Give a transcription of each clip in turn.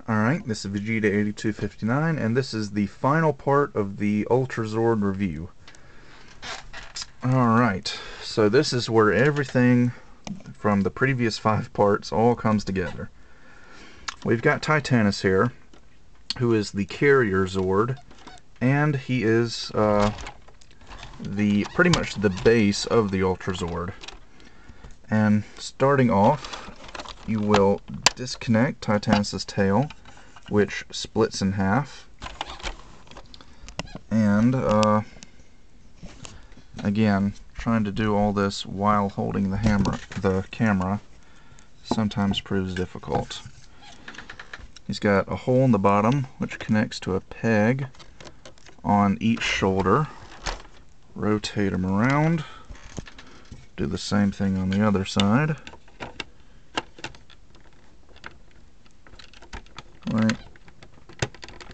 Alright, this is Vegeta8259, and this is the final part of the Ultrazord review. Alright, so this is where everything from the previous 5 parts all comes together. We've got Titanus here, who is the carrier Zord, and he is pretty much the base of the Ultrazord. And starting off, you will disconnect Titanus' tail, which splits in half, and again, trying to do all this while holding the camera sometimes proves difficult. He's got a hole in the bottom which connects to a peg on each shoulder. Rotate him around. Do the same thing on the other side. Right.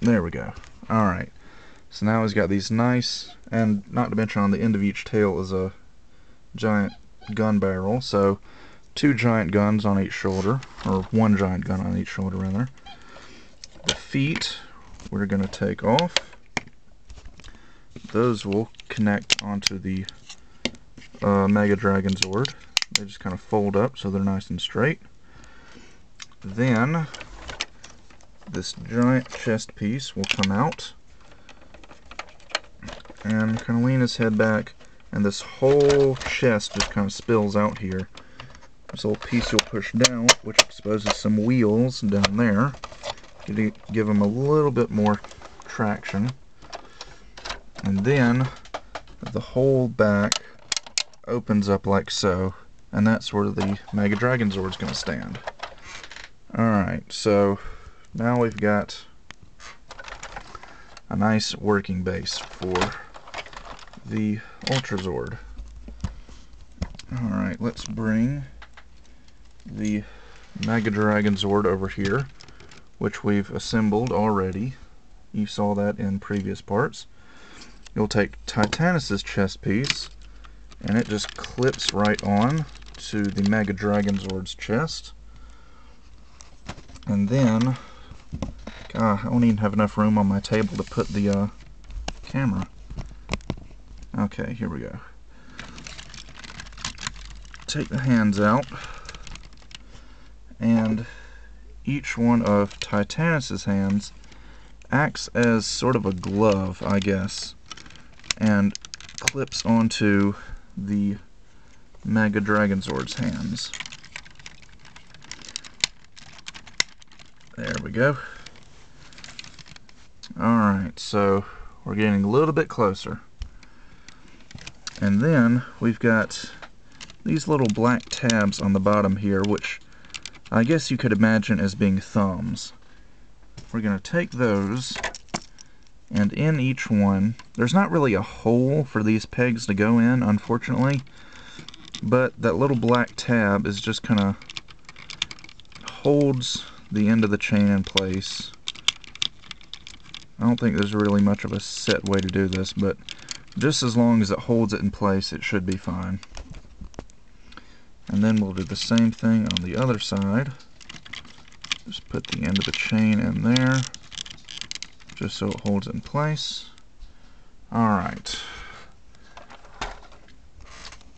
There we go. Alright. So now he's got these nice, and not to mention on the end of each tail is a giant gun barrel. So 2 giant guns on each shoulder, or 1 giant gun on each shoulder rather. The feet we're going to take off. Those will connect onto the Mega Dragon Zord. They just kind of fold up so they're nice and straight. Then this giant chest piece will come out and kind of lean his head back, and this whole chest just kind of spills out here. This little piece you'll push down, which exposes some wheels down there to give him a little bit more traction. And then the whole back opens up like so, and that's where the Mega Dragon Zord's going to stand. Alright, so now we've got a nice working base for the Ultrazord. Alright, let's bring the Mega Dragon Zord over here, which we've assembled already. You saw that in previous parts. You'll take Titanus' chest piece, and it just clips right on to the Mega Dragon Zord's chest. And then, God, I don't even have enough room on my table to put the camera. Okay, here we go. Take the hands out, and each one of Titanus' hands acts as sort of a glove, I guess, and clips onto the Mega Dragon Zord's hands. There we go. Alright, so we're getting a little bit closer. And then we've got these little black tabs on the bottom here, which I guess you could imagine as being thumbs. We're going to take those, and in each one, there's not really a hole for these pegs to go in, unfortunately, but that little black tab is just kind of holds the end of the chain in place. I don't think there's really much of a set way to do this, but just as long as it holds it in place, it should be fine. And then we'll do the same thing on the other side. Just put the end of the chain in there, just so it holds it in place. Alright.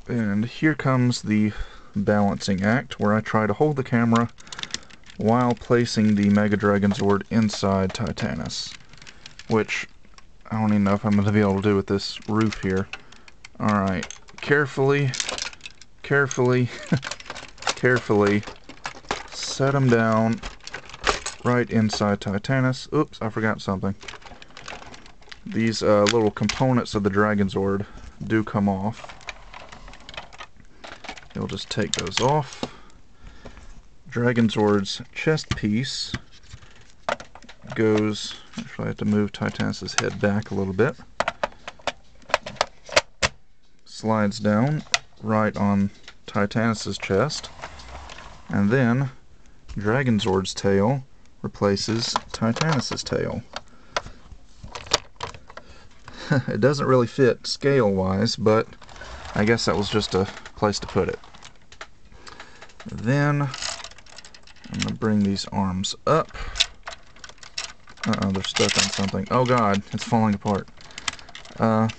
And here comes the balancing act, where I try to hold the camera while placing the Mega Dragon Zord inside Titanus, which I don't even know if I'm going to be able to do with this roof here. Alright, carefully, carefully set them down right inside Titanus. Oops, I forgot something. These little components of the Dragon Zord do come off. You'll just take those off. Dragon Zord's chest piece goes, actually I have to move Titanus' head back a little bit, slides down right on Titanus' chest, and then Dragon Zord's tail replaces Titanus' tail. It doesn't really fit scale-wise, but I guess that was just a place to put it. Then I'm going to bring these arms up, Uh-oh, they're stuck on something. Oh god, it's falling apart. Where'd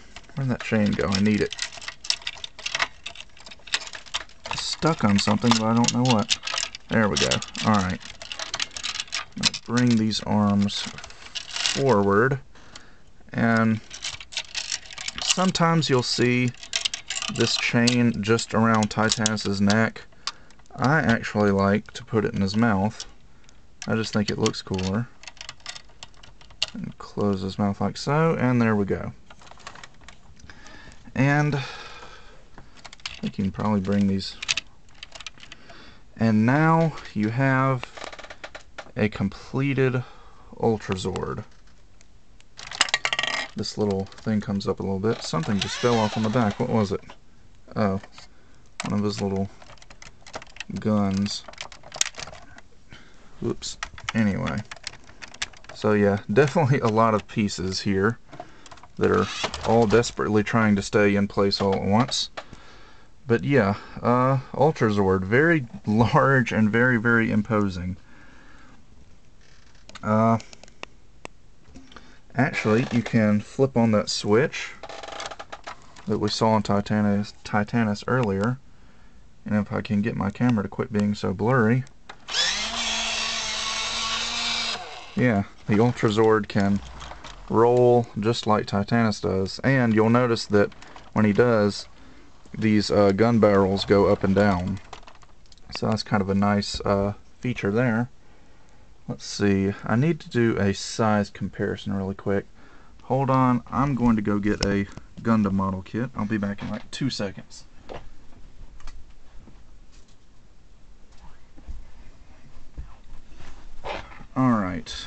that chain go? I need it. It's stuck on something, but I don't know what. There we go. Alright. Bring these arms forward, and sometimes you'll see this chain just around Titanus's neck. I actually like to put it in his mouth. I just think it looks cooler. And close his mouth like so, and there we go. And we can probably bring these. And now you have a completed Ultrazord. This little thing comes up a little bit. Something just fell off on the back. What was it? Oh, one of his little guns. Whoops. Anyway. So yeah, definitely a lot of pieces here that are all desperately trying to stay in place all at once. But yeah, Ultrazord, very large and very, very imposing. Actually, you can flip on that switch that we saw on Titanus earlier. And if I can get my camera to quit being so blurry. Yeah, the Ultrazord can roll just like Titanus does. And you'll notice that when he does, these gun barrels go up and down. So that's kind of a nice feature there. Let's see, I need to do a size comparison really quick. Hold on, I'm going to go get a Gundam model kit. I'll be back in like 2 seconds. Alright,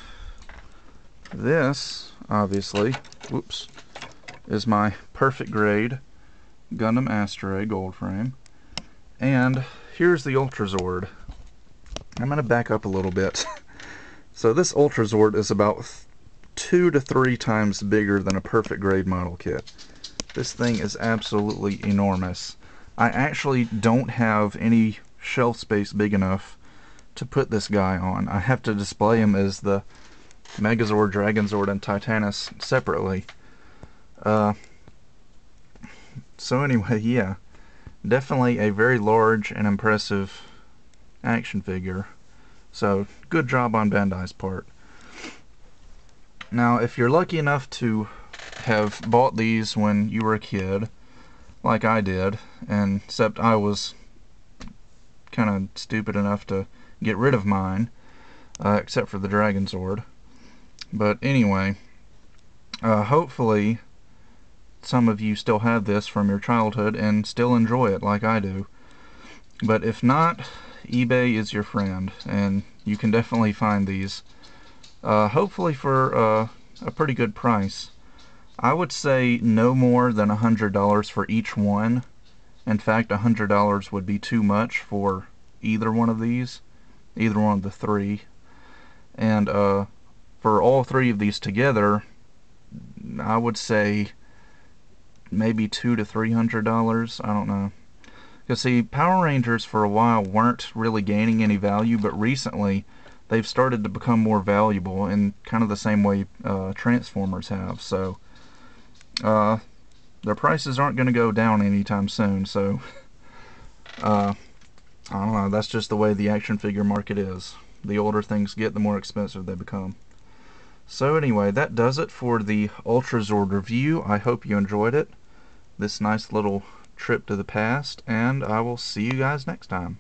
this obviously, whoops, is my perfect grade Gundam Asteroid gold frame. And here's the Ultrazord. I'm going to back up a little bit. So this Ultrazord is about 2 to 3 times bigger than a perfect grade model kit. This thing is absolutely enormous. I actually don't have any shelf space big enough to put this guy on. I have to display him as the Megazord, Dragonzord, and Titanus separately. So anyway, yeah, definitely a very large and impressive action figure. So, good job on Bandai's part. Now, if you're lucky enough to have bought these when you were a kid, like I did, and except I was kind of stupid enough to get rid of mine, except for the Dragonzord. But anyway, hopefully some of you still have this from your childhood and still enjoy it like I do. But if not, eBay is your friend, and you can definitely find these, hopefully for a pretty good price. I would say no more than $100 for each one. In fact, $100 would be too much for either one of these, either one of the three. And for all three of these together, I would say maybe $200 to $300. I don't know. Because see, Power Rangers for a while weren't really gaining any value, but recently they've started to become more valuable in kind of the same way Transformers have. So their prices aren't going to go down anytime soon. So I don't know. That's just the way the action figure market is. The older things get, the more expensive they become. So anyway, that does it for the Ultrazord review. I hope you enjoyed it. This nice little trip to the past, and I will see you guys next time.